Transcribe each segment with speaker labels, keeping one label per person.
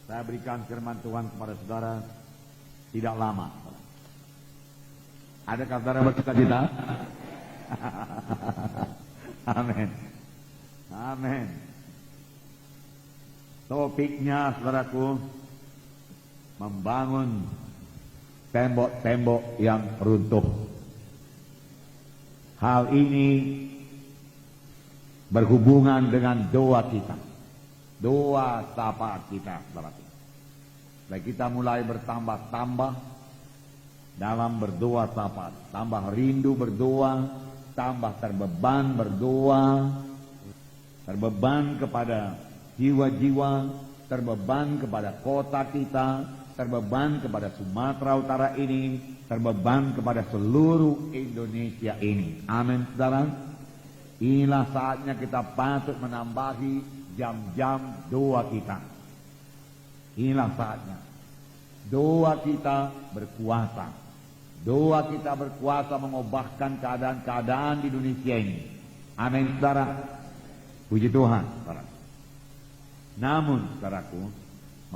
Speaker 1: Saya berikan firman Tuhan kepada saudara tidak lama. Adakah saudara bercita-cita? Amin. Amin. Topiknya, saudaraku, membangun tembok-tembok yang runtuh. Hal ini berhubungan dengan doa kita, doa syafaat kita, saudaraku. Baik, kita mulai bertambah-tambah dalam berdoa syafaat, tambah rindu berdoa, tambah terbeban berdoa, terbeban kepada jiwa-jiwa, terbeban kepada kota kita, terbeban kepada Sumatera Utara ini, terbeban kepada seluruh Indonesia ini. Amin, saudara. Inilah saatnya kita patut menambahi jam-jam doa kita. Inilah saatnya. Doa kita berkuasa. Doa kita berkuasa mengubahkan keadaan-keadaan di Indonesia ini. Amin, saudara. Puji Tuhan, saudara. Namun, saudaraku,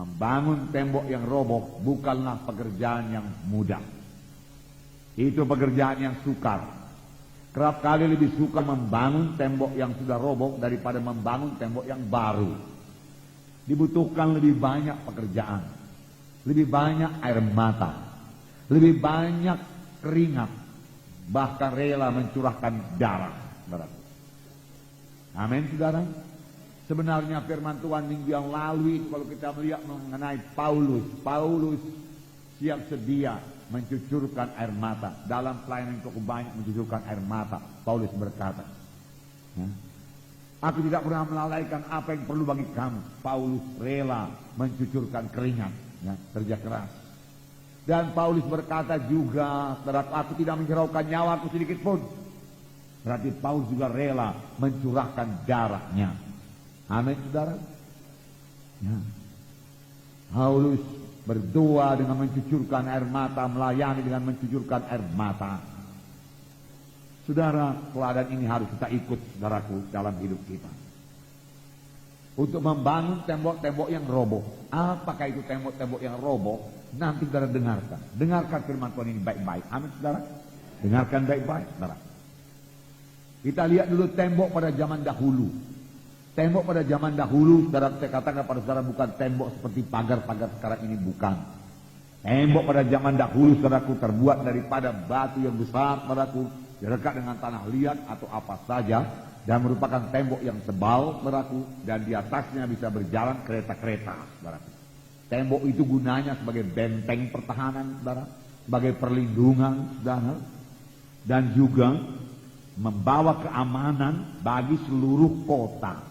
Speaker 1: membangun tembok yang roboh bukanlah pekerjaan yang mudah. Itu pekerjaan yang sukar. Kerap kali lebih suka membangun tembok yang sudah roboh daripada membangun tembok yang baru. Dibutuhkan lebih banyak pekerjaan, lebih banyak air mata, lebih banyak keringat, bahkan rela mencurahkan darah, saudara. Amin, saudara. Sebenarnya firman Tuhan minggu yang lalu itu kalau kita melihat mengenai Paulus siap sedia mencucurkan air mata. Dalam pelayanan cukup banyak mencucurkan air mata. Paulus berkata, aku tidak pernah melalaikan apa yang perlu bagi kamu. Paulus rela mencucurkan keringat, kerja keras. Dan Paulus berkata juga, aku tidak menghiraukan nyawaku sedikit pun. Berarti Paulus juga rela mencurahkan darahnya. Amin, saudara. Paulus berdoa dengan mencucurkan air mata, melayani dengan mencucurkan air mata. Saudara, teladan ini harus kita ikut, saudaraku, dalam hidup kita. Untuk membangun tembok-tembok yang roboh. Apakah itu tembok-tembok yang roboh? Nanti saudara dengarkan. Dengarkan firman Tuhan ini baik-baik. Amin, saudara. Dengarkan baik-baik, saudara. Kita lihat dulu tembok pada zaman dahulu. Tembok pada zaman dahulu, saudara, saya katakan pada saudara, bukan tembok seperti pagar-pagar sekarang ini, bukan. Tembok pada zaman dahulu, saudaraku, terbuat daripada batu yang besar, saudaraku, direkat dengan tanah liat atau apa saja, dan merupakan tembok yang tebal, saudaraku, dan di atasnya bisa berjalan kereta-kereta, saudaraku. Tembok itu gunanya sebagai benteng pertahanan, saudara, sebagai perlindungan, saudara, dan juga membawa keamanan bagi seluruh kota.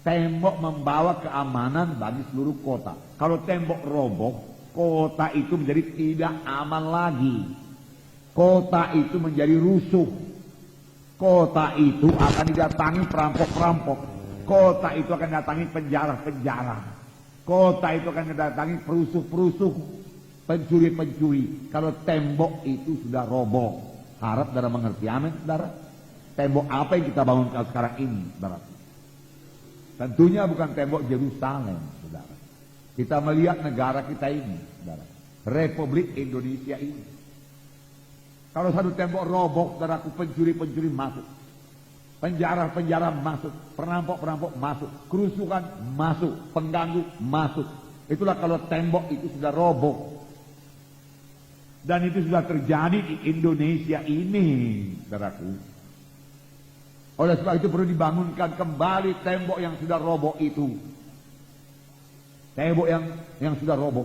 Speaker 1: Tembok membawa keamanan bagi seluruh kota. Kalau tembok roboh, kota itu menjadi tidak aman lagi. Kota itu menjadi rusuh. Kota itu akan didatangi perampok-perampok. Kota itu akan didatangi penjara-penjara. Kota itu akan didatangi perusuh-perusuh, pencuri-pencuri. Kalau tembok itu sudah roboh, harap saudara mengerti. Amin, saudara. Tembok apa yang kita bangun sekarang ini, saudara? Tentunya bukan tembok Yerusalem, saudara. Kita melihat negara kita ini, saudara, Republik Indonesia ini. Kalau satu tembok roboh, saudaraku, pencuri-pencuri masuk, penjara-penjara masuk, perampok-perampok masuk, kerusuhan masuk, pengganggu masuk. Itulah kalau tembok itu sudah roboh. Dan itu sudah terjadi di Indonesia ini, saudaraku. Oleh sebab itu perlu dibangunkan kembali tembok yang sudah roboh itu. Tembok yang sudah roboh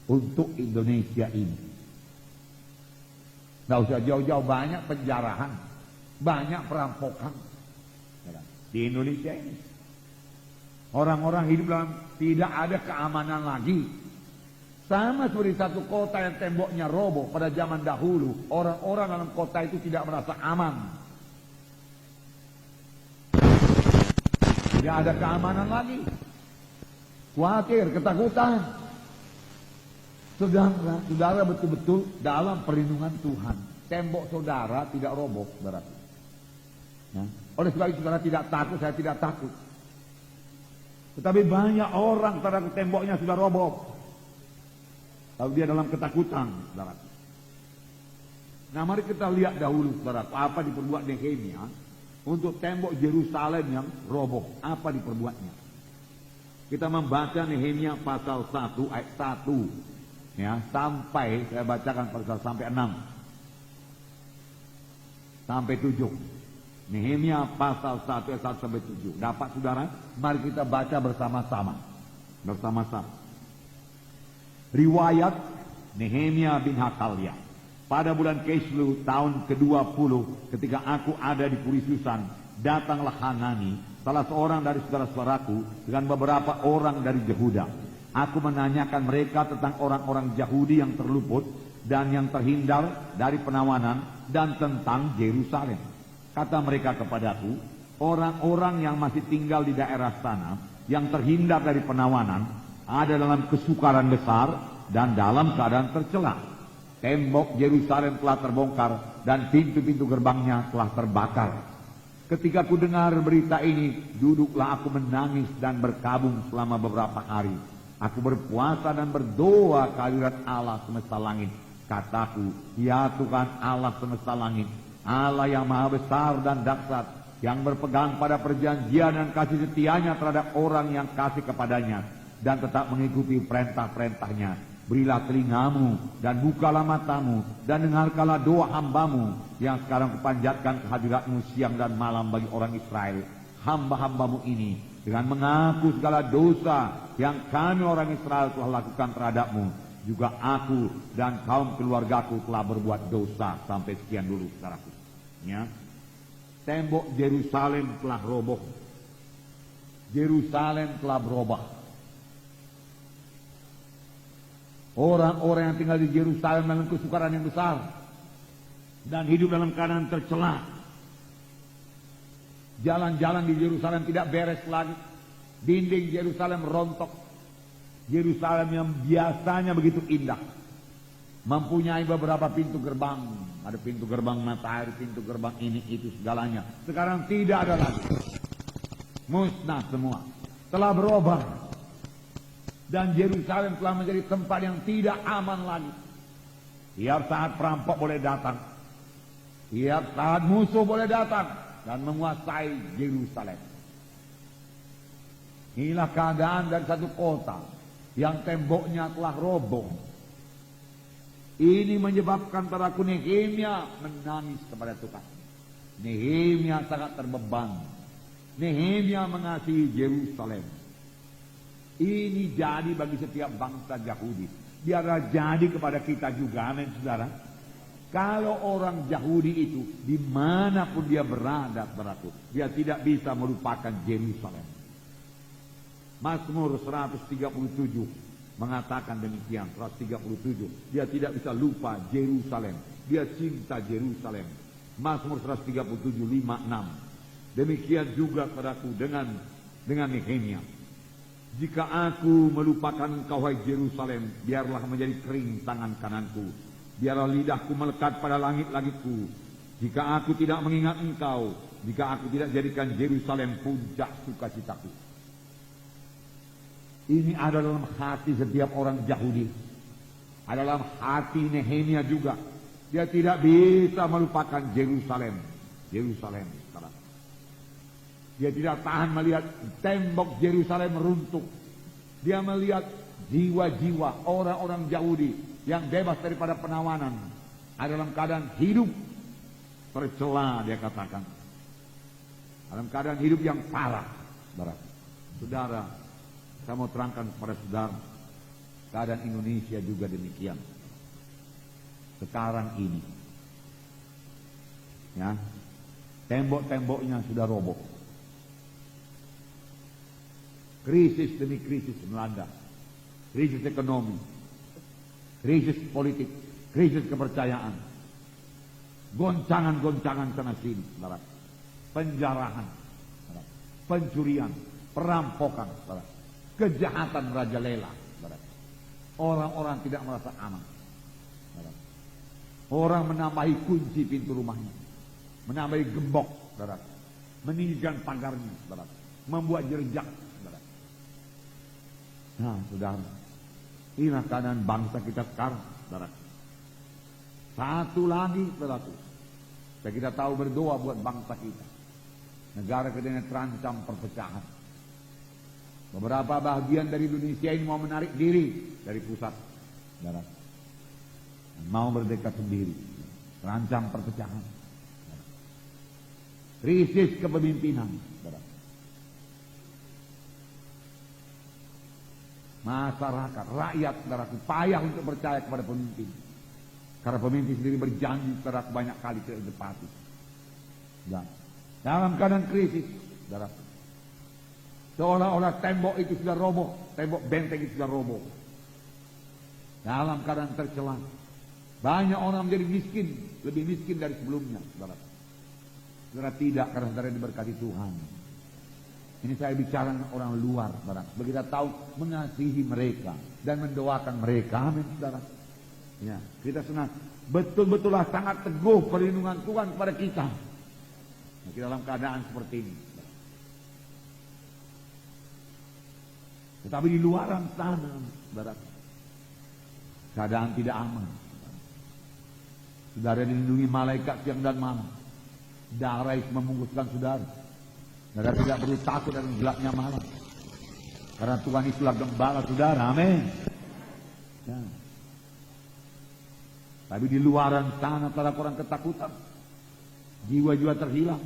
Speaker 1: untuk Indonesia ini. Nggak usah jauh-jauh, banyak penjarahan, banyak perampokan di Indonesia ini. Orang-orang hidup dalam tidak ada keamanan lagi. Sama seperti satu kota yang temboknya roboh pada zaman dahulu. Orang-orang dalam kota itu tidak merasa aman. Tidak ada keamanan lagi. Khawatir, ketakutan. Saudara betul-betul dalam perlindungan Tuhan. Tembok saudara tidak roboh, saudara. Oleh sebab itu saudara tidak takut, saya tidak takut. Tetapi banyak orang saudara temboknya sudah roboh. Lalu dia dalam ketakutan, saudara. Nah, mari kita lihat dahulu, saudara, apa diperbuat Nehemia untuk tembok Yerusalem yang roboh. Apa diperbuatnya? Kita membaca Nehemia pasal 1 ayat 1 ya, sampai saya bacakan pasal sampai 6 sampai 7. Nehemia pasal 1 ayat 1 sampai 7. Dapat saudara? Mari kita baca bersama-sama. Riwayat Nehemia bin Hakalia. Pada bulan Kislew tahun ke-20 ketika aku ada di Puri-Susan, datanglah Hanani, salah seorang dari saudara-saudaraku, dengan beberapa orang dari Yehuda. Aku menanyakan mereka tentang orang-orang Yahudi yang terluput dan yang terhindar dari penawanan dan tentang Yerusalem. Kata mereka kepadaku, orang-orang yang masih tinggal di daerah sana yang terhindar dari penawanan ada dalam kesukaran besar dan dalam keadaan tercela. Tembok Yerusalem telah terbongkar dan pintu-pintu gerbangnya telah terbakar. Ketika ku dengar berita ini, duduklah aku menangis dan berkabung selama beberapa hari. Aku berpuasa dan berdoa kehadirat Allah semesta langit. Kataku, ya Tuhan Allah semesta langit, Allah yang maha besar dan dahsyat, yang berpegang pada perjanjian dan kasih setianya terhadap orang yang kasih kepadanya dan tetap mengikuti perintah-perintahnya. Berilah telingamu dan bukalah matamu dan dengarkanlah doa hambamu yang sekarang kupanjatkan kehadiratmu siang dan malam bagi orang Israel, hamba-hambamu ini, dengan mengaku segala dosa yang kami orang Israel telah lakukan terhadapmu. Juga aku dan kaum keluargaku telah berbuat dosa. Sampai sekian dulu, saudaraku. Ya. Tembok Yerusalem telah roboh. Yerusalem telah berubah. Orang-orang yang tinggal di Yerusalem dalam kesukaran yang besar dan hidup dalam keadaan tercela. Jalan-jalan di Yerusalem tidak beres lagi. Dinding Yerusalem rontok. Yerusalem yang biasanya begitu indah, mempunyai beberapa pintu gerbang. Ada pintu gerbang matahari, pintu gerbang ini itu segalanya. Sekarang tidak ada lagi. Musnah semua. Telah berubah. Dan Yerusalem telah menjadi tempat yang tidak aman lagi. Tiap saat perampok boleh datang. Tiap saat musuh boleh datang dan menguasai Yerusalem. Inilah keadaan dari satu kota yang temboknya telah roboh. Ini menyebabkan saudaraku Nehemia menangis kepada Tuhan. Nehemia sangat terbeban. Nehemia mengasihi Yerusalem. Ini jadi bagi setiap bangsa Yahudi. Biarlah jadi kepada kita juga, amin saudara. Kalau orang Yahudi itu dimanapun dia berada, saudaraku, dia tidak bisa melupakan Yerusalem. Mazmur 137 mengatakan demikian. 137, dia tidak bisa lupa Yerusalem. Dia cinta Yerusalem. Mazmur 137 5, 6. Demikian juga saudaraku dengan Nehemia. Jika aku melupakan engkau hai Yerusalem, biarlah menjadi kering tangan kananku. Biarlah lidahku melekat pada langit-langitku. Jika aku tidak mengingat engkau, jika aku tidak jadikan Yerusalem puncak sukacitaku. Ini ada dalam hati setiap orang Yahudi. Ada dalam hati Nehemia juga. Dia tidak bisa melupakan Yerusalem. Yerusalem. Dia tidak tahan melihat tembok Yerusalem runtuh. Dia melihat jiwa-jiwa orang-orang Yahudi yang bebas daripada penawanan. Ada dalam keadaan hidup tercela, dia katakan. Dalam keadaan hidup yang parah. Saudara, saya mau terangkan kepada saudara, keadaan Indonesia juga demikian. Sekarang ini, ya, tembok-temboknya sudah roboh. Krisis demi krisis melanda. Krisis ekonomi, krisis politik, krisis kepercayaan, goncangan-goncangan sana sini, penjarahan, pencurian, perampokan, kejahatan merajalela. Orang-orang tidak merasa aman. Orang menambahi kunci pintu rumahnya, menambahi gembok, meninggikan pagarnya, membuat jerjak. Nah, saudara, inilah keadaan bangsa kita sekarang, saudara. Satu lagi, saudara, supaya kita tahu berdoa buat bangsa kita. Negara kita ini terancam perpecahan. Beberapa bagian dari Indonesia ini mau menarik diri dari pusat, saudara. Mau berdeka sendiri, terancam perpecahan. Krisis kepemimpinan, saudara. Masyarakat, rakyat, saudaraku, payah untuk percaya kepada pemimpin. Karena pemimpin sendiri berjanji, saudaraku, banyak kali tidak ditepati. Dan dalam keadaan krisis, saudaraku, seolah-olah tembok itu sudah roboh, tembok benteng itu sudah roboh. Dalam keadaan tercela, banyak orang menjadi miskin, lebih miskin dari sebelumnya, saudaraku. Saudara, tidak, karena saudara diberkati Tuhan. Ini saya bicara dengan orang luar, saudara. Supaya kita tahu mengasihi mereka dan mendoakan mereka. Amin, saudara. Ya, kita senang. Betul-betullah sangat teguh perlindungan Tuhan kepada kita. Nah, kita dalam keadaan seperti ini. Tetapi di luaran sana, saudara, keadaan tidak aman. Saudara dilindungi malaikat siang dan malam. Darah membungkuskan saudara. Saudara tidak perlu takut dan gelapnya malam. Karena Tuhan itulah gembala saudara. Amin. Ya. Tapi di luaran sana para orang ketakutan. Jiwa-jiwa terhilang.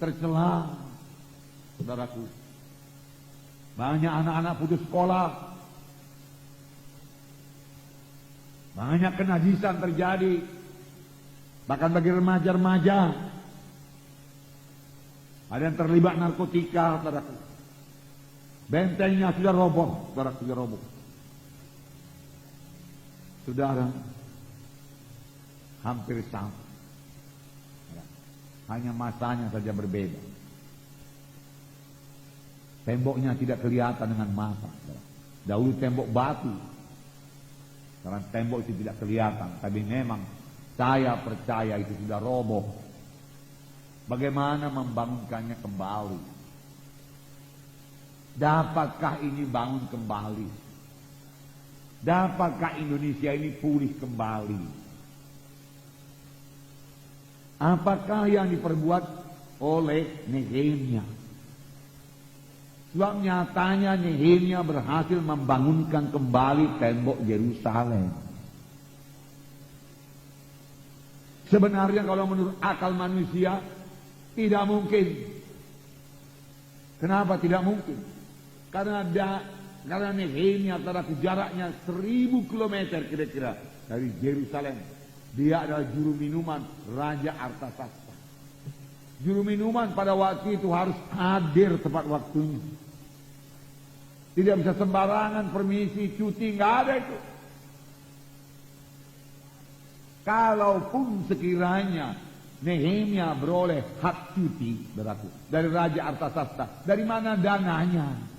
Speaker 1: Tercela. Saudaraku. Banyak anak-anak putus sekolah. Banyak kenajisan terjadi. Bahkan bagi remaja-remaja. Ada yang terlibat narkotika, saudaraku. Bentengnya sudah roboh, saudara, sudah roboh. Saudara, hampir sama. Hanya masanya saja berbeda. Temboknya tidak kelihatan dengan mata. Dahulu tembok batu. Sekarang tembok itu tidak kelihatan. Tapi memang saya percaya itu sudah roboh. Bagaimana membangunkannya kembali? Dapatkah ini bangun kembali? Dapatkah Indonesia ini pulih kembali? Apakah yang diperbuat oleh Nehemia? Sebab nyatanya Nehemia berhasil membangunkan kembali tembok Yerusalem. Sebenarnya kalau menurut akal manusia tidak mungkin. Kenapa tidak mungkin? Karena Nehemia jaraknya 1000 kilometer kira-kira dari Yerusalem. Dia adalah juru minuman Raja Artasasta. Juru minuman pada waktu itu harus hadir tepat waktunya. Tidak bisa sembarangan permisi, cuti, nggak ada itu. Kalaupun sekiranya Nehemia beroleh hak cuti dari Raja Artasasta, dari mana dananya?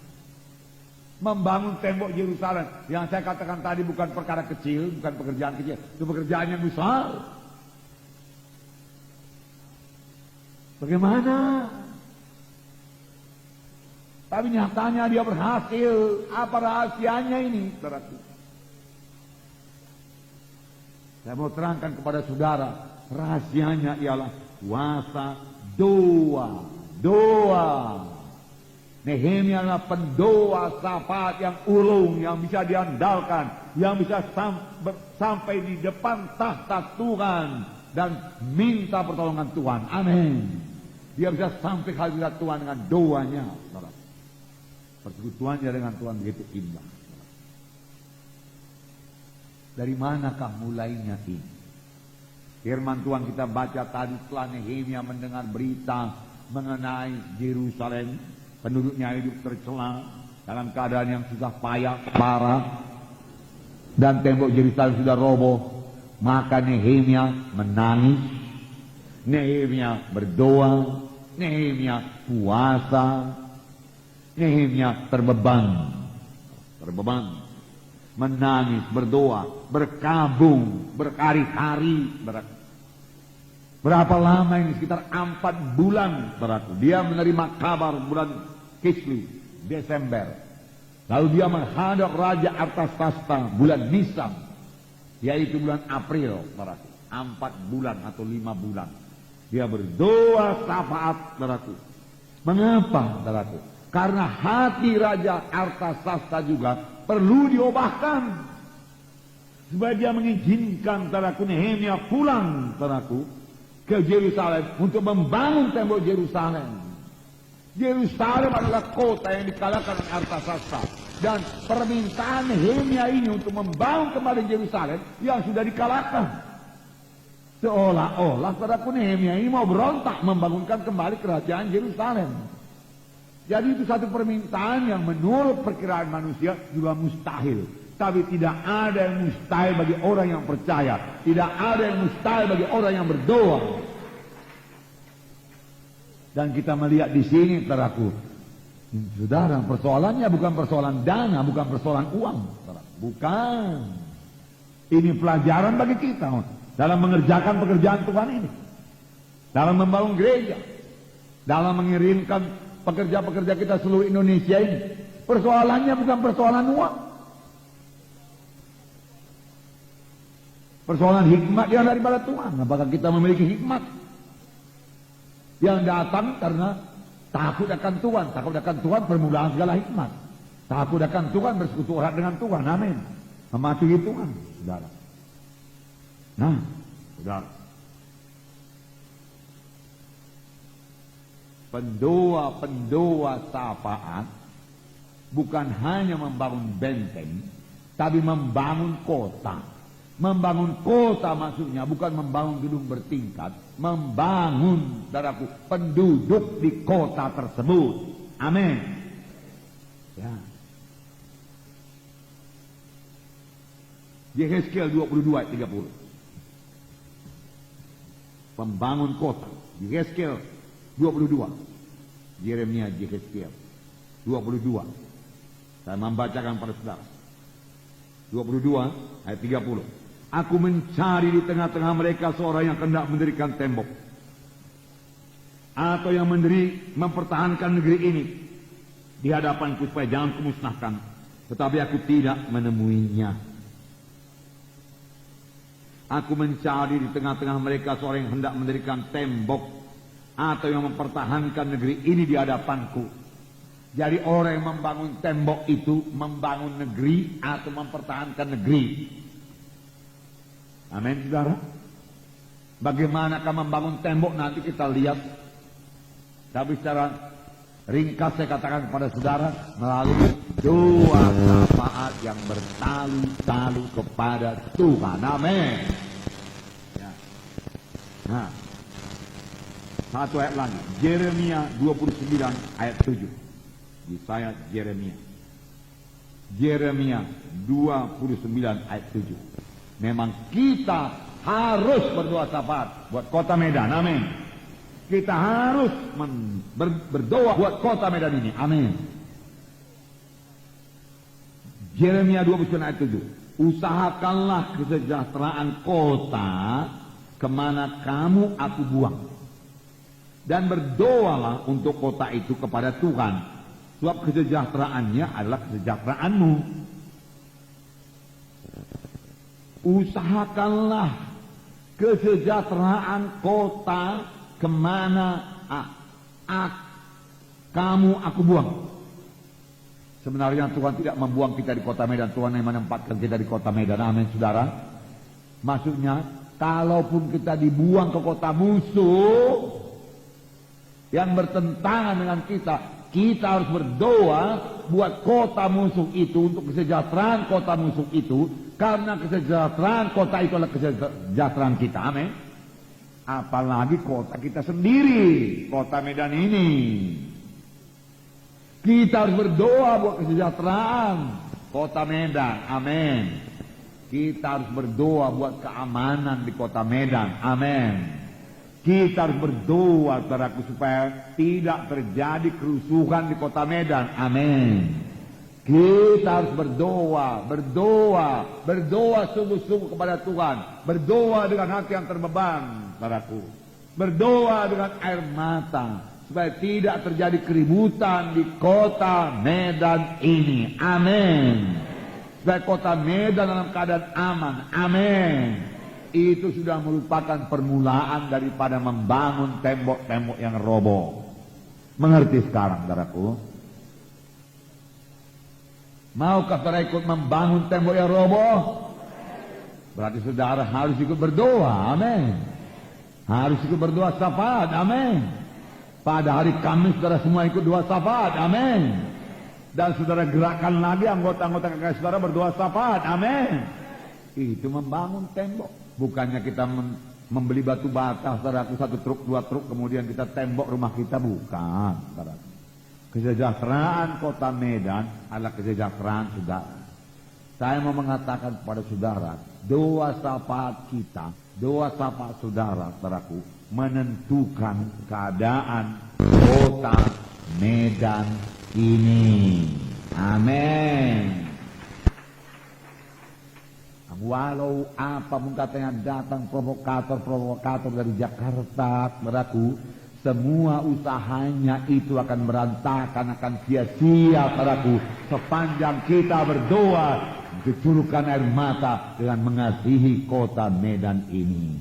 Speaker 1: Membangun tembok Yerusalem yang saya katakan tadi bukan perkara kecil, bukan pekerjaan kecil, itu pekerjaan yang besar. Bagaimana? Tapi nyatanya dia berhasil. Apa rahasianya ini, saudaraku? Saya mau terangkan kepada saudara, rahasianya ialah puasa, doa. Nehemia adalah pendoa syafaat yang ulung, yang bisa diandalkan, yang bisa sampai di depan tahta Tuhan dan minta pertolongan Tuhan. Amin. Dia bisa sampai hadirat Tuhan dengan doanya. Persekutuannya dengan Tuhan begitu indah. Dari manakah mulainya ini? Firman Tuhan kita baca tadi setelah Nehemia mendengar berita mengenai Yerusalem, penduduknya hidup tercela dalam keadaan yang sudah payah, parah, dan tembok Yerusalem sudah roboh, maka Nehemia menangis, Nehemia berdoa, Nehemia puasa, Nehemia terbeban, menangis, berdoa, berkabung, berhari-hari. Berapa lama ini? Sekitar 4 bulan. Dia menerima kabar bulan Kislev, Desember. Lalu dia menghadap Raja Artasasta bulan Nisan, yaitu bulan April, saudaraku. 4 bulan atau 5 bulan. Dia berdoa syafaat, saudaraku. Mengapa, saudaraku? Karena hati Raja Artasasta juga perlu diubahkan. Supaya dia mengizinkan, saudaraku, Nehemia pulang, saudaraku, ke Yerusalem untuk membangun tembok Yerusalem. Yerusalem adalah kota yang dikalahkan oleh Artasasta. Dan permintaan Nehemia ini untuk membangun kembali Yerusalem yang sudah dikalahkan. Seolah-olah saudaraku Nehemia ini mau berontak membangunkan kembali kerajaan Yerusalem. Jadi itu satu permintaan yang menurut perkiraan manusia juga mustahil. Tapi tidak ada yang mustahil bagi orang yang percaya. Tidak ada yang mustahil bagi orang yang berdoa. Dan kita melihat di sini, saudaraku, saudara, persoalannya bukan persoalan dana, bukan persoalan uang, saudara. Bukan. Ini pelajaran bagi kita dalam mengerjakan pekerjaan Tuhan ini, dalam membangun gereja, dalam mengirimkan pekerja-pekerja kita seluruh Indonesia ini. Persoalannya bukan persoalan uang, persoalan hikmat yang daripada Tuhan. Apakah kita memiliki hikmat yang datang karena takut akan Tuhan? Takut akan Tuhan permulaan segala hikmat. Takut akan Tuhan, bersekutu erat dengan Tuhan. Amin. Mematuhi Tuhan, saudara. Nah, saudara, pendoa syafaat bukan hanya membangun benteng, tapi membangun kota. Membangun kota maksudnya bukan membangun gedung bertingkat, membangun, saudaraku, penduduk di kota tersebut. Amin. Ya. Yehezkiel 22 ayat 30. Membangun kota. Yehezkiel 22. Yeremia, Yehezkiel 22. Saya membacakan pada saudara. 22 ayat 30. Aku mencari di tengah-tengah mereka seorang yang hendak mendirikan tembok, atau yang mempertahankan negeri ini di hadapanku supaya jangan kumusnahkan. Tetapi aku tidak menemuinya. Aku mencari di tengah-tengah mereka seorang yang hendak mendirikan tembok, atau yang mempertahankan negeri ini di hadapanku. Jadi orang yang membangun tembok itu membangun negeri atau mempertahankan negeri. Amin, saudara. Bagaimanakah membangun tembok nanti kita lihat. Tapi secara ringkas saya katakan kepada saudara, melalui doa syafaat yang bertalu-talu kepada Tuhan. Amin. Ya. Nah, satu ayat lagi, Yeremia 29 ayat 7. Yesaya, Yeremia 29 ayat 7. Memang kita harus berdoa syafaat buat kota Medan. Amin. Kita harus berdoa buat kota Medan ini. Amin. Yeremia 29 ayat 7. Usahakanlah kesejahteraan kota kemana kamu aku buang, dan berdoalah untuk kota itu kepada Tuhan, sebab kesejahteraannya adalah kesejahteraanmu. Usahakanlah kesejahteraan kota kemana kamu aku buang. Sebenarnya Tuhan tidak membuang kita di kota Medan. Tuhan yang menempatkan kita di kota Medan. Amin, saudara. Maksudnya, kalaupun kita dibuang ke kota musuh yang bertentangan dengan kita harus berdoa buat kota musuh itu, untuk kesejahteraan kota musuh itu, karena kesejahteraan kota itu adalah kesejahteraan kita. Amin. Apalagi kota kita sendiri, kota Medan ini. Kita harus berdoa buat kesejahteraan kota Medan. Amin. Kita harus berdoa buat keamanan di kota Medan. Amin. Kita harus berdoa, saudaraku, supaya tidak terjadi kerusuhan di kota Medan. Amin. Kita harus berdoa sungguh-sungguh kepada Tuhan. Berdoa dengan hati yang terbeban, saudaraku. Berdoa dengan air mata. supaya tidak terjadi keributan di kota Medan ini. Amin. Supaya kota Medan dalam keadaan aman. Amin. Itu sudah merupakan permulaan daripada membangun tembok-tembok yang roboh. Mengerti sekarang, saudaraku? Maukah saudara ikut membangun tembok yang roboh? Berarti saudara harus ikut berdoa. Amin. Harus ikut berdoa syafaat. Amin. Pada hari Kamis saudara semua ikut doa syafaat. Amin. Dan saudara gerakkan lagi anggota-anggota KKS saudara berdoa syafaat. Amin. Itu membangun tembok. Bukannya kita membeli batu bata, saudaraku, 1 truk, 2 truk, kemudian kita tembok rumah kita. Bukan, saudaraku. Kesejahteraan kota Medan adalah kesejahteraan saudara. Saya mau mengatakan kepada saudara, doa syafaat kita, doa syafaat saudara, saudaraku, menentukan keadaan kota Medan ini. Amin. Walau apapun katanya datang provokator dari Jakarta, saudaraku, semua usahanya itu akan berantakan, akan sia-sia, saudaraku, sepanjang kita berdoa, mencucurkan air mata dengan mengasihi kota Medan ini.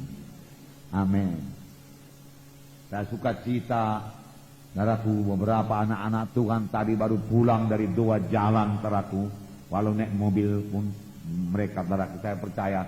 Speaker 1: Amin. Saya suka cita, saudaraku, beberapa anak-anak Tuhan tadi baru pulang dari doa jalan, saudaraku, walau naik mobil pun mereka, saudaraku, saya percaya,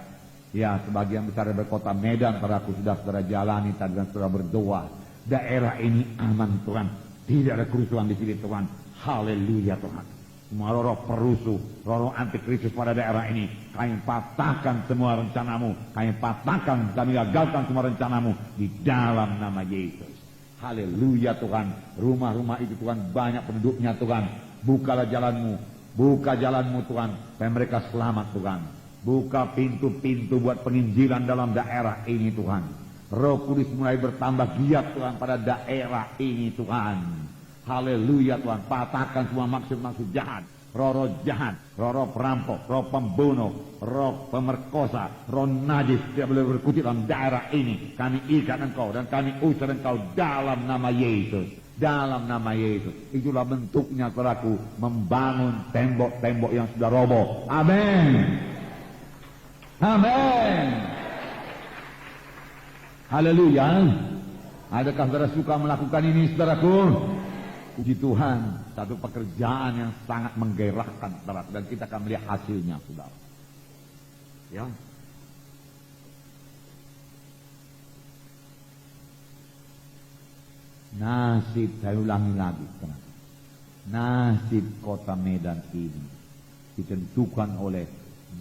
Speaker 1: ya, sebagian besar dari kota Medan, saudaraku, sudah saudara jalani tadi dan saudara berdoa. Daerah ini aman, Tuhan. Tidak ada kerusuhan di sini, Tuhan. Haleluya, Tuhan. Semua roh perusuh, roh antikristus pada daerah ini, kami patahkan semua rencanamu. Kami patahkan, kami gagalkan semua rencanamu di dalam nama Yesus. Haleluya, Tuhan. Rumah-rumah itu, Tuhan, banyak penduduknya, Tuhan. Bukalah jalanmu, buka jalanmu, Tuhan, supaya mereka selamat, Tuhan. Buka pintu-pintu buat penginjilan dalam daerah ini, Tuhan. Roh Kudus mulai bertambah giat, Tuhan, pada daerah ini, Tuhan. Haleluya, Tuhan. Patahkan semua maksud-maksud jahat, roh-roh jahat, roh-roh perampok, roh pembunuh, roh pemerkosa, roh najis tidak boleh berkutik dalam daerah ini. Kami ikat engkau dan kami usir engkau dalam nama Yesus. Dalam nama Yesus. Itulah bentuknya, saudaraku, membangun tembok-tembok yang sudah roboh. Amin. Amin. Haleluya. Adakah saudara suka melakukan ini, saudaraku? Puji Tuhan, satu pekerjaan yang sangat menggairahkan, saudara, dan kita akan melihat hasilnya, saudara. Ya. Nasib, saya ulangi lagi, saudara. Nasib kota Medan ini ditentukan oleh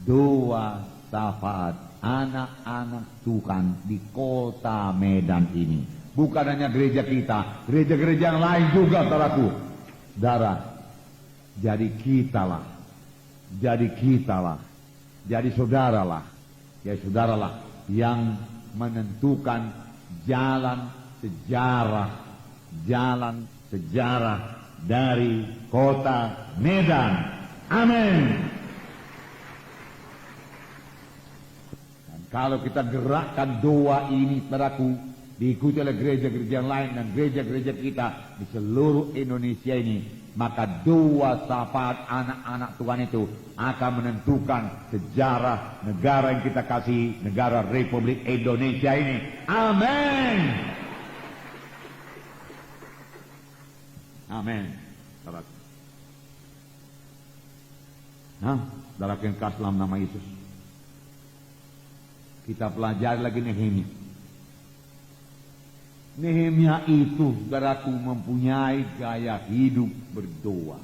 Speaker 1: doa syafaat anak-anak Tuhan di kota Medan ini. Bukan hanya gereja kita, gereja-gereja yang lain juga, saudaraku. Saudara, jadi kitalah, jadi saudaralah, ya saudaralah yang menentukan jalan sejarah dari kota Medan. Amin. Dan kalau kita gerakkan doa ini, saudaraku, diikuti oleh gereja-gereja lain dan gereja-gereja kita di seluruh Indonesia ini, maka doa syafaat anak-anak Tuhan itu akan menentukan sejarah negara yang kita kasih, negara Republik Indonesia ini. Amin. Amin. Nah, saudara yang kasih dalam nama Yesus, kita pelajari lagi Nehemia. Nehemia itu, saudaraku, mempunyai gaya hidup berdoa,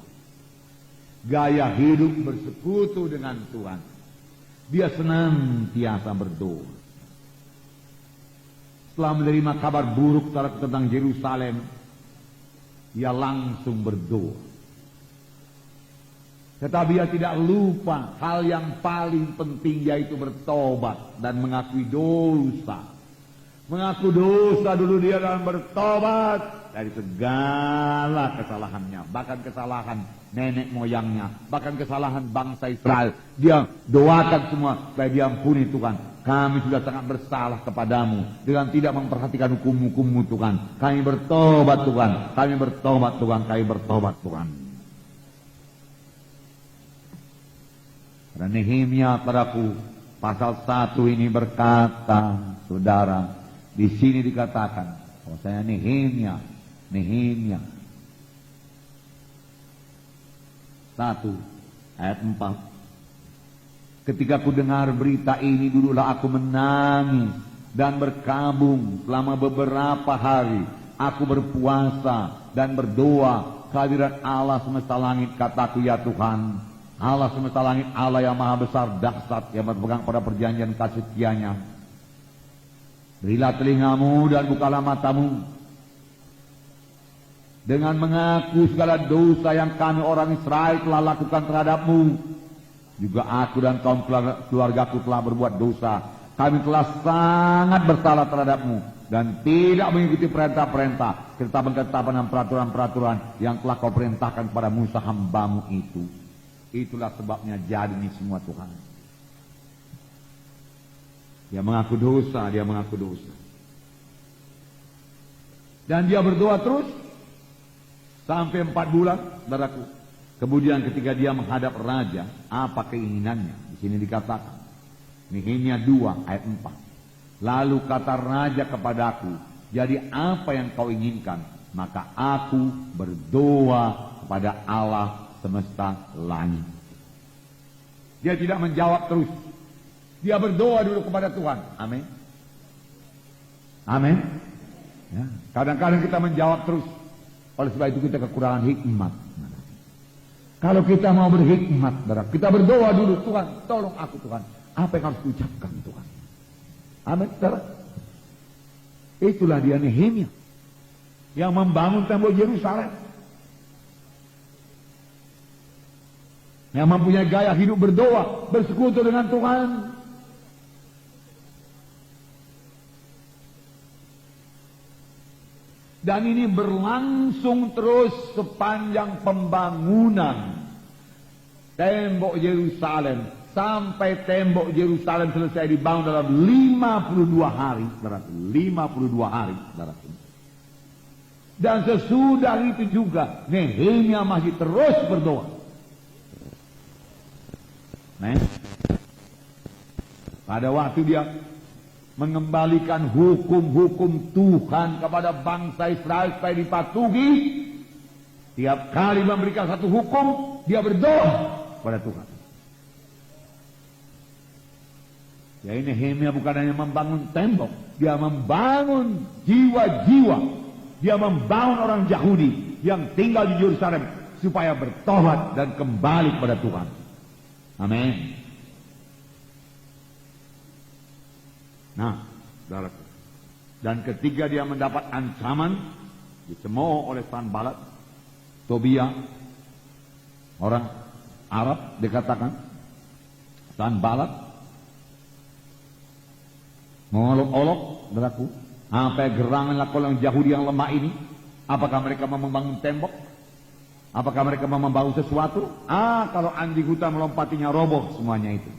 Speaker 1: gaya hidup bersekutu dengan Tuhan. Dia senantiasa berdoa. Setelah menerima kabar buruk tentang Yerusalem, dia langsung berdoa. Tetapi dia tidak lupa hal yang paling penting, yaitu bertobat dan mengakui dosa. Mengaku dosa dulu dia dan bertobat. dari segala kesalahannya, bahkan kesalahan nenek moyangnya, bahkan kesalahan bangsa Israel. Dia doakan semua supaya diampuni Tuhan. Kami sudah sangat bersalah kepadamu dengan tidak memperhatikan hukum-hukum-Mu Tuhan. Kami bertobat Tuhan, kami bertobat Tuhan, kami bertobat Tuhan. Dan Nehemia padaku pasal 1 ini berkata, saudara, di sini dikatakan, saya Nehemia 1 ayat 4. Ketika ku dengar berita ini, dululah aku menangis dan berkabung selama beberapa hari. Aku berpuasa dan berdoa kehadirat Allah semesta langit. Kataku, ya Tuhan, Allah semesta langit, Allah yang maha besar dahsyat, yang berpegang pada perjanjian kasih setianya. Berilah telingamu dan bukalah matamu, dengan mengaku segala dosa yang kami orang Israel telah lakukan terhadapmu. Juga aku dan kaum keluargaku telah berbuat dosa. Kami telah sangat bersalah terhadapmu dan tidak mengikuti perintah-perintah, ketetapan-ketetapan dan peraturan-peraturan yang telah kau perintahkan kepada Musa hambamu itu. Itulah sebabnya jadi ini semua Tuhan. Dia mengaku dosa, dia mengaku dosa. Dan dia berdoa terus sampai 4 bulan, saudaraku. Kemudian ketika dia menghadap raja, apa keinginannya? Di sini dikatakan, Nehemia 2 ayat 4. Lalu kata raja kepadaku, jadi apa yang kau inginkan? Maka aku berdoa kepada Allah semesta langit. Dia tidak menjawab terus. Dia berdoa dulu kepada Tuhan. Amin. Amin. Ya, kadang-kadang kita menjawab terus. Oleh sebab itu kita kekurangan hikmat. Kalau kita mau berhikmat, kita berdoa dulu, Tuhan, tolong aku Tuhan. Apa yang harus diucapkan Tuhan? Amin, saudara. Itulah dia Nehemia yang membangun tembok Yerusalem, yang mempunyai gaya hidup berdoa, bersekutu dengan Tuhan. Dan ini berlangsung terus sepanjang pembangunan tembok Yerusalem, sampai tembok Yerusalem selesai dibangun dalam 52 hari, 52 hari. Dan sesudah itu juga Nehemia masih terus berdoa. Pada waktu dia mengembalikan hukum-hukum Tuhan kepada bangsa Israel supaya dipatuhi, tiap kali memberikan satu hukum, dia berdoa kepada Tuhan. Ya, ini Nehemia bukan hanya membangun tembok, dia membangun jiwa-jiwa, dia membangun orang Yahudi yang tinggal di Yerusalem supaya bertobat dan kembali kepada Tuhan. Amin. Nah, saudaraku, dan ketika dia mendapat ancaman dicemooh oleh Sanballat, Tobia, orang Arab, dikatakan Sanballat mengolok-olok, saudaraku, apa gerangan lakukan orang Yahudi yang lemah ini? Apakah mereka mau membangun tembok? Apakah mereka mau membangun sesuatu? Kalau anjing hutan melompatinya, roboh semuanya itu.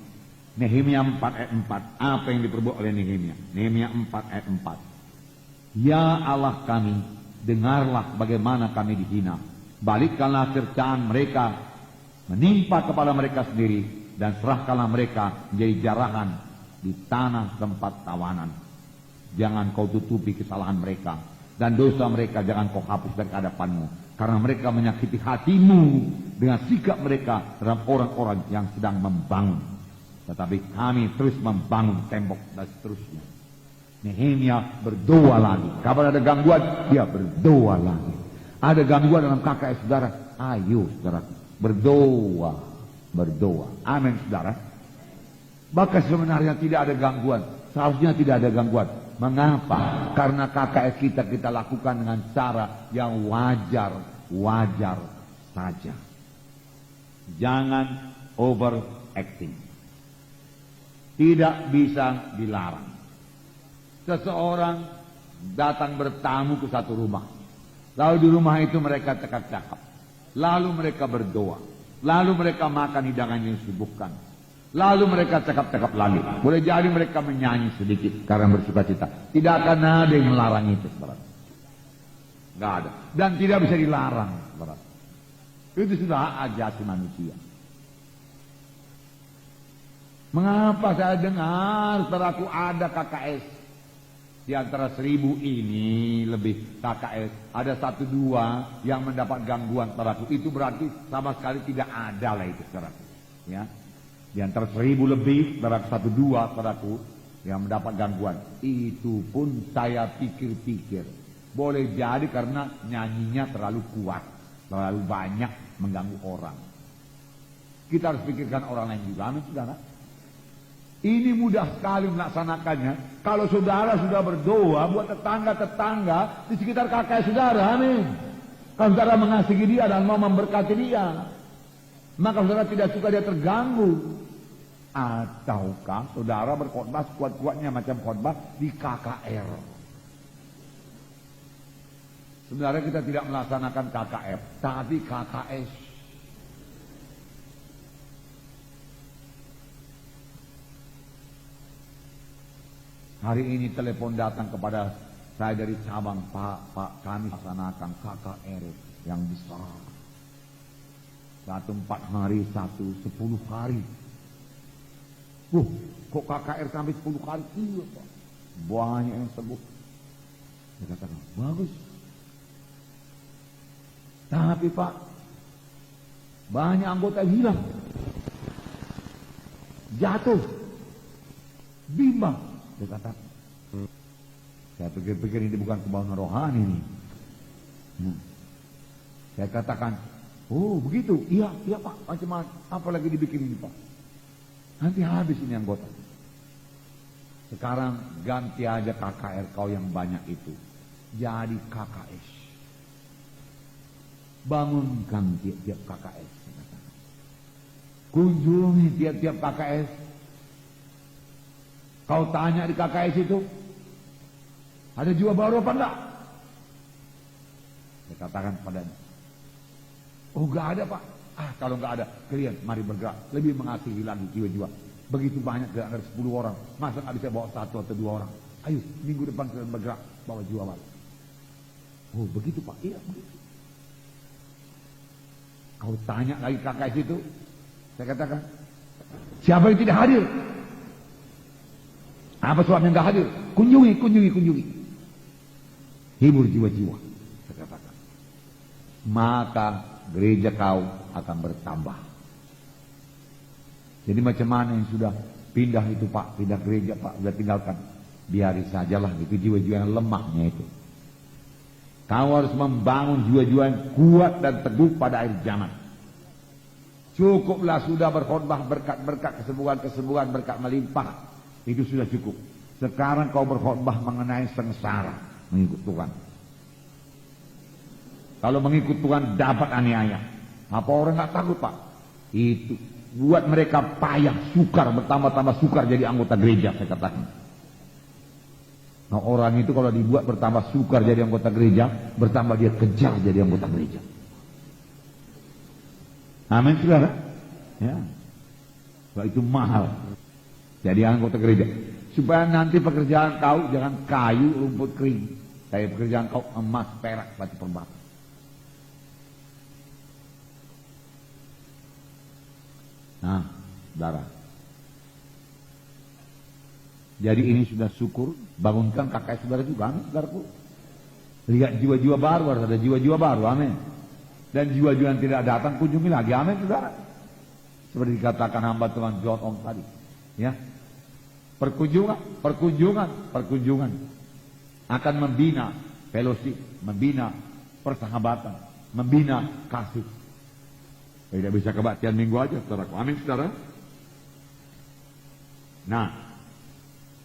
Speaker 1: Nehemia 4 ayat 4. Apa yang diperbuat oleh Nehemia? Nehemia 4 ayat 4. Ya Allah kami, dengarlah bagaimana kami dihina. Balikkanlah cercaan mereka menimpa kepala mereka sendiri, dan serahkanlah mereka menjadi jarahan di tanah tempat tawanan. Jangan kau tutupi kesalahan mereka, dan dosa mereka jangan kau hapus dari hadapanmu, karena mereka menyakiti hatimu dengan sikap mereka terhadap orang-orang yang sedang membangun. Tetapi kami terus membangun tembok dan seterusnya. Nehemia berdoa lagi. Kapan ada gangguan, dia berdoa lagi. Ada gangguan dalam KKS saudara, ayo saudara, berdoa, berdoa. Amin saudara. Maka sebenarnya tidak ada gangguan. Seharusnya tidak ada gangguan. Mengapa? Karena KKS kita lakukan dengan cara yang wajar saja. Jangan overacting. Tidak bisa dilarang. Seseorang datang bertamu ke satu rumah. Lalu di rumah itu mereka cakap-cakap. Lalu mereka berdoa. Lalu mereka makan hidangan yang disuguhkan. Lalu mereka cakap-cakap lagi. Boleh jadi mereka menyanyi sedikit karena bersuka cita. Tidak akan ada yang melarang itu, saudara. Nggak ada. Dan tidak bisa dilarang, saudara. Itu sudah ajasi manusia. Mengapa saya dengar saudaraku ada KKS di antara 1000 ini lebih KKS ada 1-2 yang mendapat gangguan saudaraku, itu berarti sama sekali tidak ada lah itu saudaraku, ya. Di antara 1000 lebih saudaraku 1-2 saudaraku yang mendapat gangguan, itu pun saya pikir-pikir boleh jadi karena nyanyinya terlalu kuat, terlalu banyak mengganggu orang. Kita harus pikirkan orang lain juga, amin saudara. Ini mudah sekali melaksanakannya. Kalau saudara sudah berdoa buat tetangga-tetangga di sekitar kakak saudara, amin. Kalau saudara mengasihi dia dan mau memberkati dia, maka saudara tidak suka dia terganggu. Ataukah saudara berkhotbah kuat-kuatnya macam khotbah di KKR? Sebenarnya kita tidak melaksanakan KKR, tapi KKS. Hari ini telepon datang kepada saya dari cabang, Pak, kami laksanakan KKR yang besar. 1 4 hari, 1 10 hari. Kok KKR sampai 10 hari? Iya Pak, banyak yang sembuh. Saya katakan, bagus. Tapi Pak, banyak anggota yang hilang. Jatuh. Bimbang. Saya katakan, saya pikir-pikir ini bukan kebangunan rohani nih. Saya katakan, oh begitu, iya Pak, macam apa lagi dibikin ini Pak? Nanti habis ini anggota. Sekarang ganti aja KKR kau yang banyak itu, jadi KKS. Bangunkan tiap-tiap KKS. Kunjungi tiap-tiap KKS. Kau tanya di KKS itu, ada jiwa baru apa enggak? Saya katakan padanya, oh enggak ada Pak. Kalau enggak ada, kalian mari bergerak, lebih mengasihi lagi jiwa-jiwa. Begitu banyak, dari 10 orang, masa enggak bisa bawa 1 atau 2 orang? Ayo, minggu depan kalian bergerak, bawa jiwa baru. Oh begitu Pak, iya begitu. Kau tanya lagi KKS itu, saya katakan, siapa yang tidak hadir? Apa sebabnya enggak hadir? Kunjungi. Hibur jiwa-jiwa. Saya katakan. Maka gereja kau akan bertambah. Jadi macam mana yang sudah pindah itu Pak, pindah gereja Pak, sudah tinggalkan. Biari sajalah, itu jiwa-jiwa yang lemahnya itu. Kau harus membangun jiwa-jiwa yang kuat dan teguh pada akhir zaman. Cukuplah sudah berkhotbah berkat-berkat kesembuhan, berkat melimpah. Itu sudah cukup. Sekarang kau berkhotbah mengenai sengsara mengikut Tuhan. Kalau mengikut Tuhan dapat aniaya. Apa orang nggak takut Pak? Itu buat mereka payah, sukar, bertambah-tambah sukar jadi anggota gereja, saya katakan. Nah orang itu kalau dibuat bertambah sukar jadi anggota gereja, bertambah dia kejar jadi anggota gereja. Amin saudara. Ya. Sebab itu mahal. Jadi anggota gereja. Supaya nanti pekerjaan kau jangan kayu, rumput kering. Tapi pekerjaan kau emas, perak, batu permata. Nah, saudara. Jadi ini sudah syukur. Bangunkan kakak saudara juga, amin saudaraku. Lihat jiwa-jiwa baru, harus ada jiwa-jiwa baru, amin. Dan jiwa-jiwa yang tidak datang, kunjungi lagi, amin saudara. Seperti dikatakan hamba Tuhan John Ong tadi. Ya. Perkunjungan akan membina fellowship, membina persahabatan, membina kasih. Tidak bisa kebaktian minggu aja, saudaraku. Amin, saudara. Nah,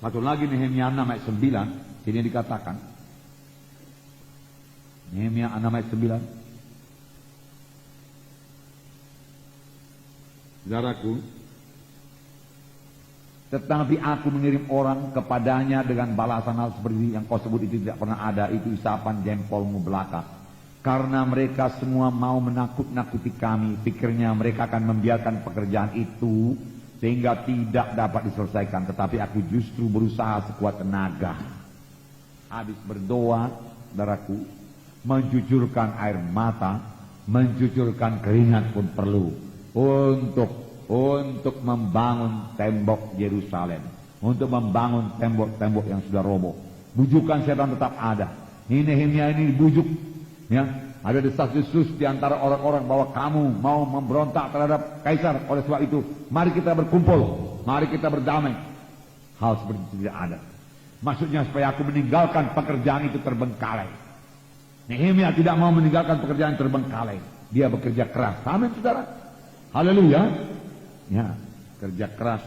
Speaker 1: satu lagi Nehemia 6 ayat 9, ini dikatakan. Nehemia 6 ayat 9. Saudaraku, tetapi aku mengirim orang kepadanya dengan balasan hal seperti yang kau sebut itu tidak pernah ada, itu isapan jempolmu belaka. Karena mereka semua mau menakut-nakuti kami, pikirnya mereka akan membiarkan pekerjaan itu sehingga tidak dapat diselesaikan. Tetapi aku justru berusaha sekuat tenaga. Habis berdoa, saudaraku, mencucurkan air mata, mencucurkan keringat pun perlu untuk membangun tembok Yerusalem, untuk membangun tembok-tembok yang sudah roboh. Bujukan setan tetap ada. Ini Nehemia ini dibujuk, ya. Ada desas-desus di antara orang-orang bahwa kamu mau memberontak terhadap kaisar. Oleh sebab itu, mari kita berkumpul, mari kita berdamai. Hal seperti itu tidak ada. Maksudnya supaya aku meninggalkan pekerjaan itu terbengkalai. Nehemia tidak mau meninggalkan pekerjaan terbengkalai. Dia bekerja keras. Amin, saudara. Haleluya. Ya, kerja keras,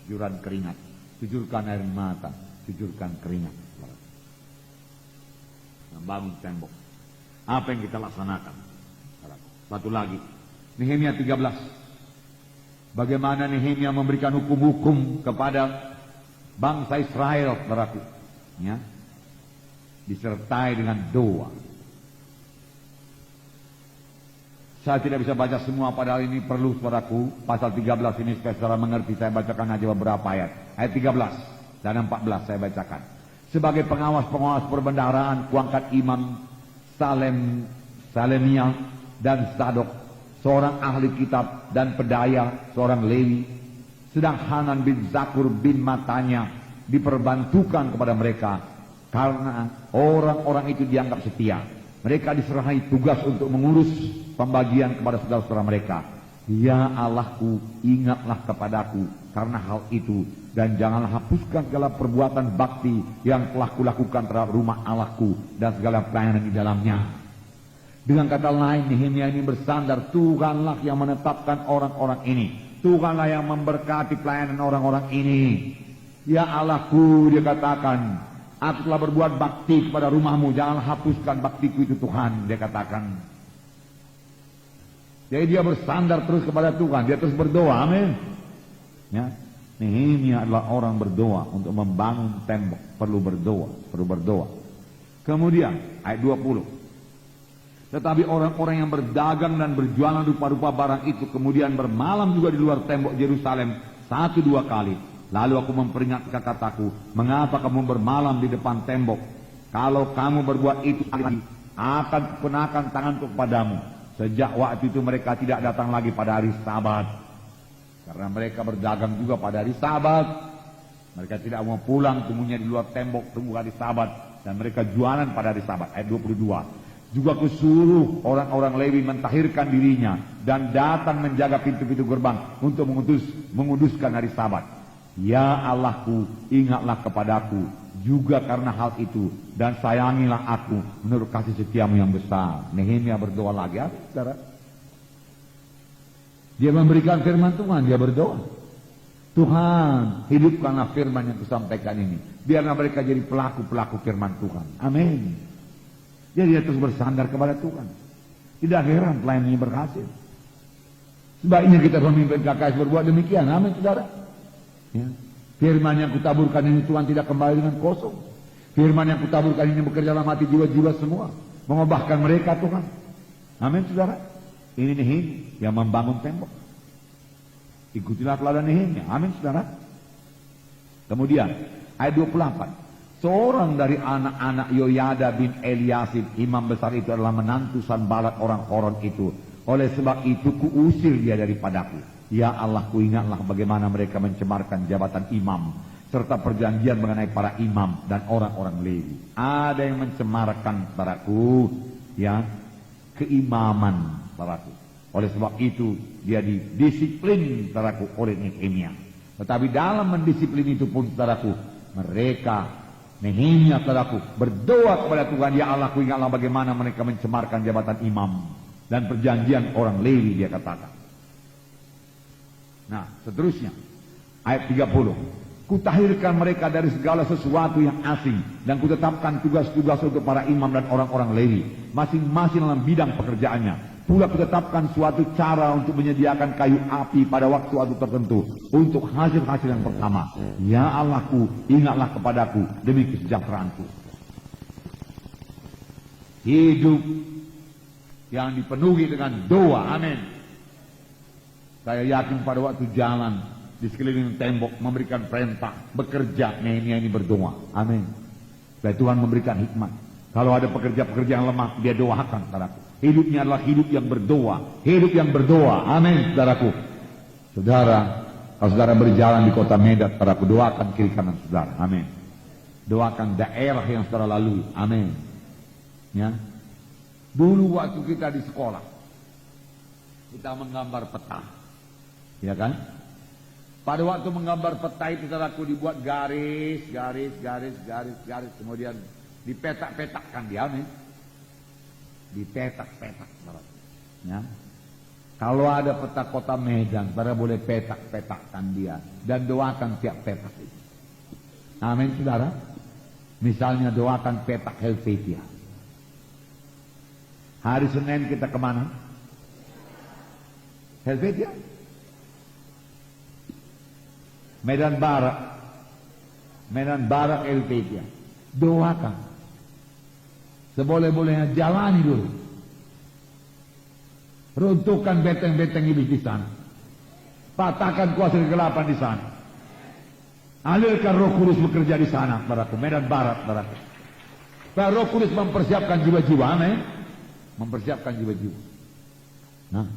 Speaker 1: cucuran keringat, cucurkan air mata, cucurkan keringat. Membangun tembok. Apa yang kita laksanakan? Satu lagi, Nehemia 13. Bagaimana Nehemia memberikan hukum-hukum kepada bangsa Israel, saudaraku, ya, disertai dengan doa. Saya tidak bisa baca semua, padahal ini perlu, saudaraku. Pasal 13 ini supaya saudara mengerti, saya bacakan aja beberapa ayat. Ayat 13 dan 14 saya bacakan. Sebagai pengawas-pengawas perbendaharaan, kuangkat imam Salemia dan Zadok, seorang ahli kitab, dan Pedaya, seorang Lewi. Sedang Hanan bin Zakur bin Matanya diperbantukan kepada mereka, karena orang-orang itu dianggap setia. Mereka diserahi tugas untuk mengurus pembagian kepada saudara-saudara mereka. Ya Allahku, ingatlah kepadaku karena hal itu, dan janganlah hapuskan segala perbuatan bakti yang telah kulakukan terhadap rumah Allahku dan segala pelayanan di dalamnya. Dengan kata lain, Nehemia ini bersandar, Tuhanlah yang menetapkan orang-orang ini, Tuhanlah yang memberkati pelayanan orang-orang ini. Ya Allahku, dia katakan, aku telah berbuat bakti kepada rumahmu, janganlah hapuskan baktiku itu Tuhan, dia katakan. Jadi dia bersandar terus kepada Tuhan, dia terus berdoa, amin. Ya, Nehemia adalah orang berdoa. Untuk membangun tembok perlu berdoa. Kemudian ayat 20. Tetapi orang-orang yang berdagang dan berjualan rupa-rupa barang itu kemudian bermalam juga di luar tembok Yerusalem 1-2 kali. Lalu aku memperingatkan kataku, mengapa kamu bermalam di depan tembok? Kalau kamu berbuat itu lagi, akan kukenakan tanganku kepadamu. Sejak waktu itu mereka tidak datang lagi pada hari Sabat, karena mereka berdagang juga pada hari Sabat. Mereka tidak mau pulang, temunya di luar tembok, tunggu hari Sabat, dan mereka jualan pada hari Sabat. Ayat 22. Juga kusuruh orang-orang Lewi mentahirkan dirinya dan datang menjaga pintu-pintu gerbang untuk menguduskan hari Sabat. Ya Allahku, ingatlah kepadaku juga karena hal itu, dan sayangilah aku menurut kasih setiamu yang besar. Nehemia berdoa lagi, saudara. Dia memberikan firman Tuhan, dia berdoa. Tuhan, hidupkanlah firman yang kusampaikan ini. Biarlah mereka jadi pelaku-pelaku firman Tuhan. Amin. Jadi dia terus bersandar kepada Tuhan. Tidak heran pelayan ini berhasil. Sebaiknya kita pemimpin KKS berbuat demikian. Amin, saudara. Ya. Firman yang kutaburkan ini Tuhan tidak kembali dengan kosong. Firman yang kutaburkan ini bekerja dalam hati jiwa-jiwa semua, mengubahkan mereka, Tuhan. Amin, saudara. Ini Nehemia yang membangun tembok. Ikutilah teladan Nehemia. Amin, saudara. Kemudian ayat 28. Seorang dari anak-anak Yoyada bin Eliasib, imam besar itu adalah menantu Sanbalat orang Horon itu. Oleh sebab itu kuusir dia daripadaku. Ya Allah, ingatlah bagaimana mereka mencemarkan jabatan imam serta perjanjian mengenai para imam dan orang-orang Lewi. Ada yang mencemarkan, saudaraku, ya, keimaman, saudaraku. Oleh sebab itu dia didisiplin, saudaraku, oleh Nehemia. Tetapi dalam mendisiplin itu pun, saudaraku, mereka, Nehemia, saudaraku, berdoa kepada Tuhan. Ya Allah, ingatlah bagaimana mereka mencemarkan jabatan imam dan perjanjian orang Lewi, dia katakan. Nah, seterusnya ayat 30. Kutahirkan mereka dari segala sesuatu yang asing, dan kutetapkan tugas-tugas untuk para imam dan orang-orang Lewi, masing-masing dalam bidang pekerjaannya. Pula kutetapkan suatu cara untuk menyediakan kayu api pada waktu tertentu untuk hasil-hasil yang pertama. Ya Allahku, ingatlah kepadaku demi kesejahteraanku. Hidup yang dipenuhi dengan doa. Amin. Saya yakin pada waktu jalan di sekeliling tembok memberikan perintah bekerja, Nehemia ini berdoa. Amin. Dan Tuhan memberikan hikmat. Kalau ada pekerja-pekerja yang lemah, dia doakan, saudaraku. Hidupnya adalah hidup yang berdoa. Hidup yang berdoa. Amin, saudaraku. Saudara, kalau saudara berjalan di kota Medan, saudaraku, doakan kiri kanan saudara. Amin. Doakan daerah yang saudara lalui. Amin. Ya. Dulu waktu kita di sekolah, kita menggambar peta. Ya kan? Pada waktu menggambar peta itu saudaraku dibuat garis, kemudian dipetak-petakkan dia, nih. Dipetak-petak, ya. Kalau ada peta kota Medan, saudara boleh petak-petakkan dia dan doakan tiap petak itu. Amin, saudara. Misalnya doakan petak Helvetia. Hari Senin kita kemana? Helvetia. Medan Barat Helvetia. Doakan. Seboleh-bolehnya jalani dulu. Runtuhkan benteng-benteng iblis di sana. Patahkan kuasa kegelapan di sana. Alirkan Roh Kudus bekerja di sana, saudaraku. Medan Barat, saudaraku. Supaya Roh Kudus mempersiapkan jiwa-jiwa, amin. Mempersiapkan jiwa-jiwa. Nah,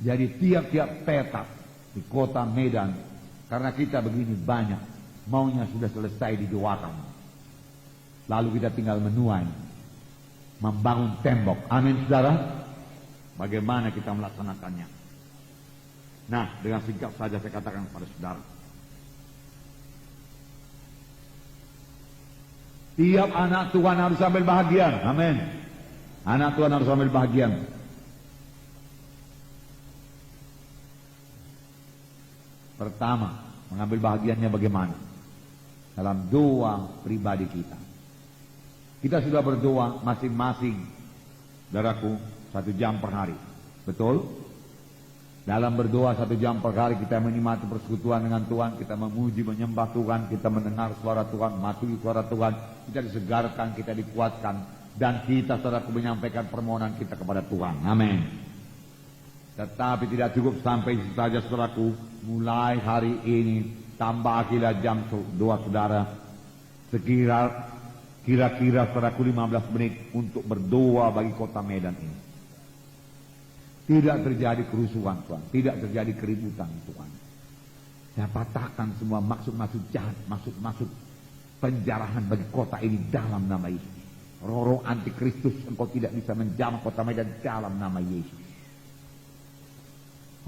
Speaker 1: jadi tiap-tiap petak di kota Medan, karena kita begini banyak, maunya sudah selesai didoakan. Lalu kita tinggal menuai, membangun tembok. Amin, saudara. Bagaimana kita melaksanakannya? Nah, dengan singkat saja saya katakan kepada saudara, tiap anak Tuhan harus ambil bahagian. Amin. Anak Tuhan harus ambil bahagian. Pertama, mengambil bahagiannya bagaimana? Dalam doa pribadi kita. Kita sudah berdoa masing-masing, saudaraku, 1 jam per hari. Betul? Dalam berdoa 1 jam per hari kita menikmati persekutuan dengan Tuhan, kita memuji, menyembah Tuhan, kita mendengar suara Tuhan, mematuhi suara Tuhan, kita disegarkan, kita dikuatkan, dan kita, saudaraku, menyampaikan permohonan kita kepada Tuhan. Amin. Tetapi tidak cukup sampai di situ saja, saudaraku. Mulai hari ini tambahlah jam doa saudara, kira-kira saudaraku 15 menit untuk berdoa bagi kota Medan ini. Tidak terjadi kerusuhan, Tuhan. Tidak terjadi keributan, Tuhan. Saya patahkan semua maksud-maksud jahat, maksud-maksud penjarahan bagi kota ini dalam nama Yesus. Roh-roh antikristus, engkau tidak bisa menjamah kota Medan dalam nama Yesus.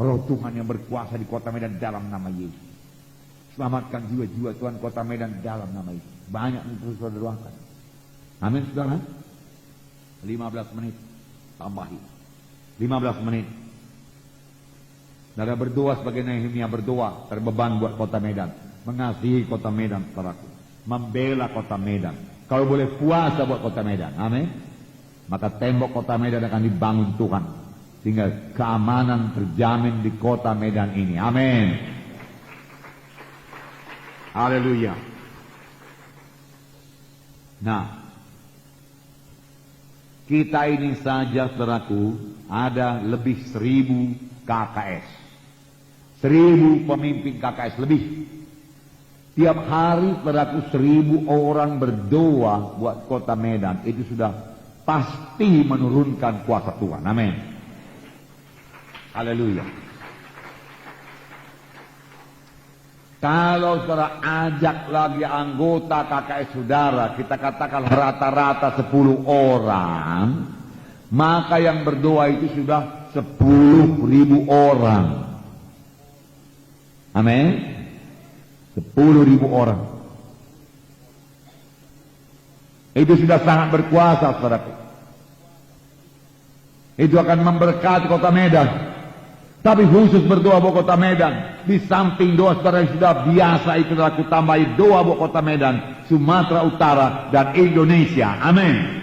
Speaker 1: Roh Tuhan yang berkuasa di kota Medan dalam nama Yesus. Selamatkan jiwa-jiwa Tuhan kota Medan dalam nama Yesus. Banyak untuk saudara doakan. Amin, saudara. 15 menit tambahi. 15 menit. Saudara berdoa sebagai Nehemia berdoa, terbeban buat kota Medan, mengasihi kota Medan, saudaraku, membela kota Medan. Kalau boleh puasa buat kota Medan, amin. Maka tembok kota Medan akan dibangun Tuhan, sehingga keamanan terjamin di kota Medan ini, amin. Haleluya. Nah, kita ini saja, saudaraku, ada lebih 1000 KKS. 1000 pemimpin KKS lebih. Tiap hari, saudaraku, 1000 orang berdoa buat kota Medan. Itu sudah pasti menurunkan kuasa Tuhan. Amin. Haleluya. Kalau saudara ajak lagi anggota KKS saudara, kita katakan rata-rata 10 orang, maka yang berdoa itu sudah 10.000 orang. Amin. 10.000 orang. Itu sudah sangat berkuasa, saudaraku. Itu akan memberkati kota Medan. Tapi khusus berdoa buat kota Medan. Di samping doa saudara yang sudah biasa itu, aku tambahi doa buat kota Medan, Sumatera Utara dan Indonesia. Amin.